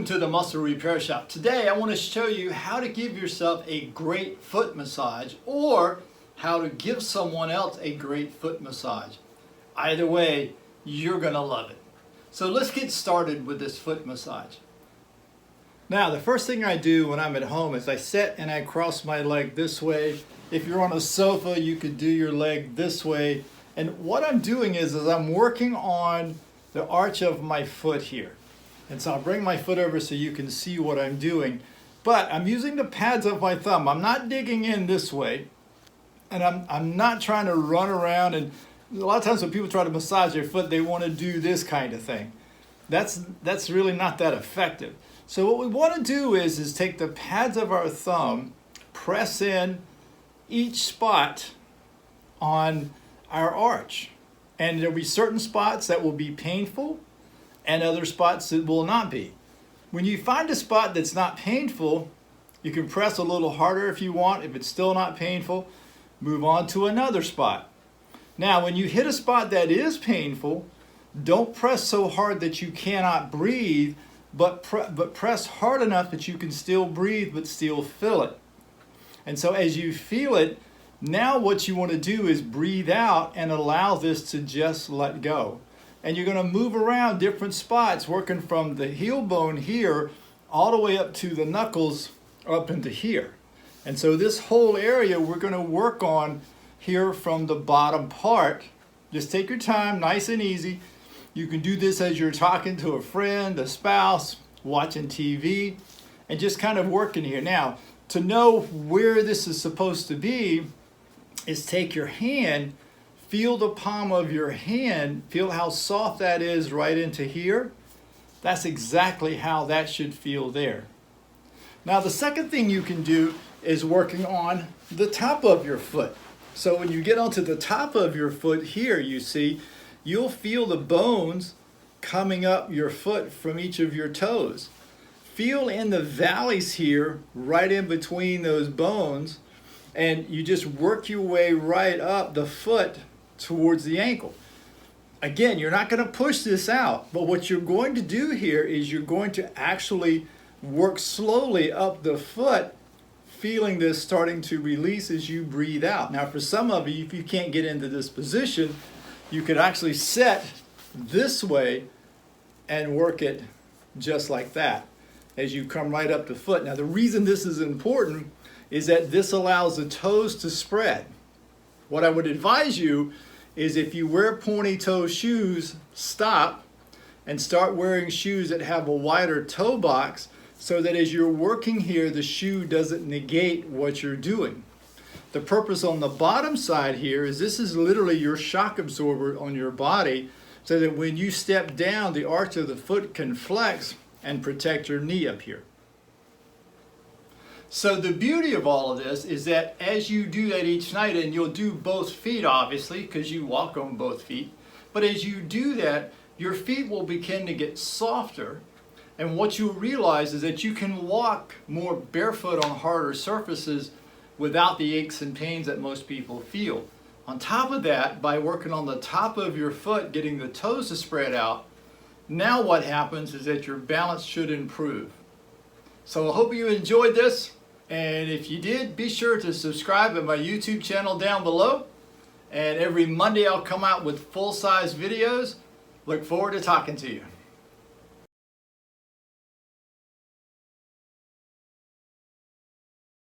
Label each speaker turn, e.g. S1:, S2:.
S1: Welcome to the Muscle Repair Shop. Today I want to show you how to give yourself a great foot massage or how to give someone else a great foot massage. Either way, you're going to love it. So let's get started with this foot massage. Now the first thing I do when I'm at home is I sit and I cross my leg this way. If you're on a sofa, you could do your leg this way. And what I'm doing is I'm working on the arch of my foot here. And so I'll bring my foot over so you can see what I'm doing. But I'm using the pads of my thumb. I'm not digging in this way. And I'm not trying to run around. And a lot of times when people try to massage their foot, they want to do this kind of thing. That's really not that effective. So what we want to do is take the pads of our thumb, press in each spot on our arch. And there'll be certain spots that will be painful and other spots that will not be. When you find a spot that's not painful, you can press a little harder if you want. If it's still not painful, move on to another spot. Now, when you hit a spot that is painful, don't press so hard that you cannot breathe, but press hard enough that you can still breathe but still feel it. And so as you feel it, now what you want to do is breathe out and allow this to just let go. And you're going to move around different spots, working from the heel bone here all the way up to the knuckles up into here. And so this whole area we're going to work on here from the bottom part. Just take your time, nice and easy. You can do this as you're talking to a friend, a spouse, watching TV, and just kind of working here. Now, to know where this is supposed to be is take your hand, feel the palm of your hand, feel how soft that is right into here. That's exactly how that should feel there. Now the second thing you can do is working on the top of your foot. So when you get onto the top of your foot here, you see, you'll feel the bones coming up your foot from each of your toes. Feel in the valleys here, right in between those bones, and you just work your way right up the foot towards the ankle. Again, you're not going to push this out, but what you're going to do here is you're going to actually work slowly up the foot, feeling this starting to release as you breathe out. Now for some of you, if you can't get into this position, you could actually sit this way and work it just like that as you come right up the foot. Now the reason this is important is that this allows the toes to spread. What I would advise you is if you wear pointy toe shoes, stop and start wearing shoes that have a wider toe box so that as you're working here, the shoe doesn't negate what you're doing. The purpose on the bottom side here is this is literally your shock absorber on your body so that when you step down, the arch of the foot can flex and protect your knee up here. So the beauty of all of this is that as you do that each night, and you'll do both feet obviously because you walk on both feet, but as you do that, your feet will begin to get softer, and what you'll realize is that you can walk more barefoot on harder surfaces without the aches and pains that most people feel. On top of that, by working on the top of your foot, getting the toes to spread out, now what happens is that your balance should improve. So I hope you enjoyed this, and if you did, be sure to subscribe at my YouTube channel down below, and every Monday I'll come out with full-size videos. Look forward to talking to you.